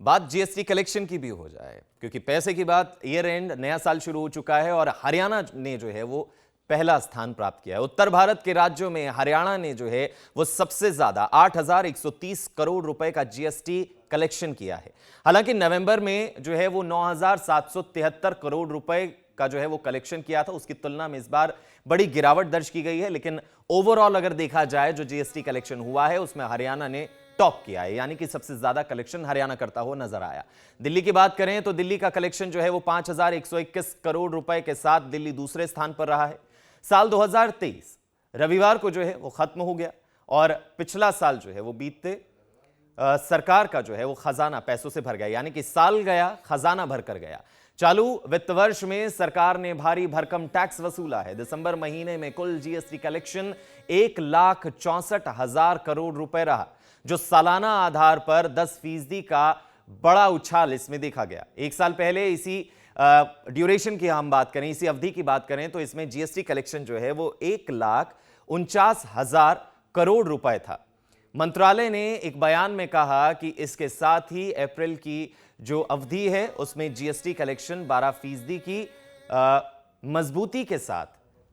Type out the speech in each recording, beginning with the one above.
बात GST collection की भी हो जाए, क्योंकि पैसे की बात, ईयर एंड नया साल शुरू हो चुका है और हरियाणा ने जो है वो पहला स्थान प्राप्त किया है। उत्तर भारत के राज्यों में हरियाणा ने जो है वो सबसे ज्यादा 8,130 करोड़ रुपए का जीएसटी कलेक्शन किया है। हालांकि नवंबर में जो है वो 9,773 करोड़ रुपए का जो है वो कलेक्शन किया था, उसकी तुलना में इस बार बड़ी गिरावट दर्ज की गई है। लेकिन ओवरऑल अगर देखा जाए जो जीएसटी कलेक्शन हुआ है उसमें हरियाणा ने टॉप किया है, यानी कि सबसे ज्यादा कलेक्शन हरियाणा करता हुआ नजर आया। दिल्ली की बात करें तो दिल्ली का कलेक्शन जो है वो 5,121 करोड़ रुपए के साथ दिल्ली दूसरे स्थान पर रहा है। साल 2023 रविवार को जो है वो खत्म हो गया और पिछला साल जो है वो बीतते सरकार का जो है वो खजाना पैसों से भर गया, यानी कि साल गया खजाना भर कर गया। चालू वित्त वर्ष में सरकार ने भारी भरकम टैक्स वसूला है। दिसंबर महीने में कुल जीएसटी कलेक्शन 1,64,000 करोड़ रुपए रहा, जो सालाना आधार पर 10% का बड़ा उछाल इसमें देखा गया। एक साल पहले इसी ड्यूरेशन की हम बात करें, इसी अवधि की बात करें तो इसमें जीएसटी कलेक्शन जो है वो 1,49,000 करोड़ रुपए था। मंत्रालय ने एक बयान में कहा कि इसके साथ ही अप्रैल की जो अवधि है उसमें जीएसटी कलेक्शन 12% की मजबूती के साथ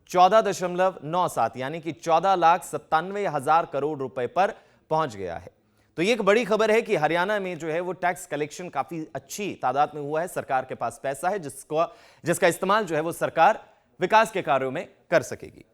14.97 यानी कि 14,97,000 करोड़ रुपए पर पहुंच गया है। तो ये एक बड़ी खबर है कि हरियाणा में जो है वो टैक्स कलेक्शन काफी अच्छी तादाद में हुआ है। सरकार के पास पैसा है जिसका इस्तेमाल जो है वो सरकार विकास के कार्यों में कर सकेगी।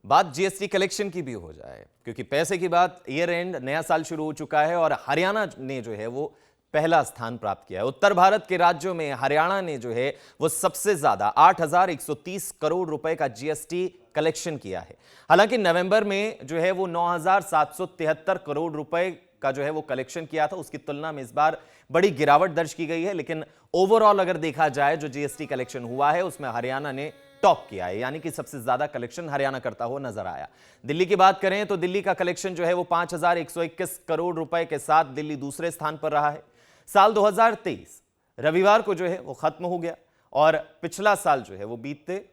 बात जीएसटी कलेक्शन की भी हो जाए, क्योंकि पैसे की बात, ईयर एंड नया साल शुरू हो चुका है और हरियाणा ने जो है वो पहला स्थान प्राप्त किया है। उत्तर भारत के राज्यों में हरियाणा ने जो है वो सबसे ज्यादा 8,130 करोड़ रुपए का जीएसटी कलेक्शन किया है। हालांकि नवंबर में जो है वो 9,773 करोड़ रुपए का जो है वो कलेक्शन किया था, उसकी तुलना में इस बार बड़ी गिरावट दर्ज की गई है। लेकिन ओवरऑल अगर देखा जाए जो जीएसटी कलेक्शन हुआ है उसमें हरियाणा ने टॉप किया है, यानी कि सबसे ज्यादा कलेक्शन हरियाणा करता हुआ नजर आया। दिल्ली की बात करें तो दिल्ली का कलेक्शन जो है वो 5,121 करोड़ रुपए के साथ दिल्ली दूसरे स्थान पर रहा है। साल 2023 रविवार को जो है वो खत्म हो गया और पिछला साल जो है वो बीतते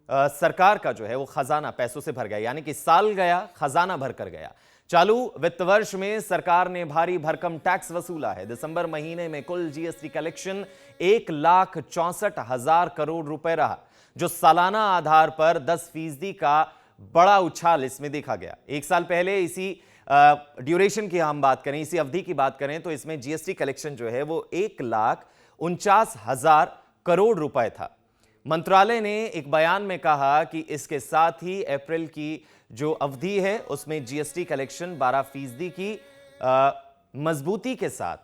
सरकार का जो है वो खजाना पैसों से भर गया, यानी कि साल गया खजाना भर कर गया। चालू वित्त वर्ष में सरकार ने भारी भरकम टैक्स वसूला है। दिसंबर महीने में कुल जीएसटी कलेक्शन 1,64,000 करोड़ रुपए रहा, जो सालाना आधार पर 10% का बड़ा उछाल इसमें देखा गया। एक साल पहले इसी ड्यूरेशन की हम बात करें, इसी अवधि की बात करें तो इसमें जीएसटी कलेक्शन जो है वो 1,49,000 करोड़ रुपए था। मंत्रालय ने एक बयान में कहा कि इसके साथ ही अप्रैल की जो अवधि है उसमें जीएसटी कलेक्शन 12% की मजबूती के साथ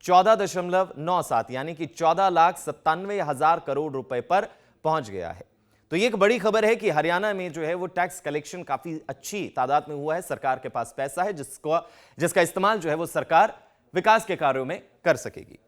14.97 यानी कि 14,97,000 करोड़ रुपए पर पहुंच गया है। तो ये एक बड़ी खबर है कि हरियाणा में जो है वो टैक्स कलेक्शन काफी अच्छी तादाद में हुआ है। सरकार के पास पैसा है जिसका इस्तेमाल जो है वो सरकार विकास के कार्यों में कर सकेगी।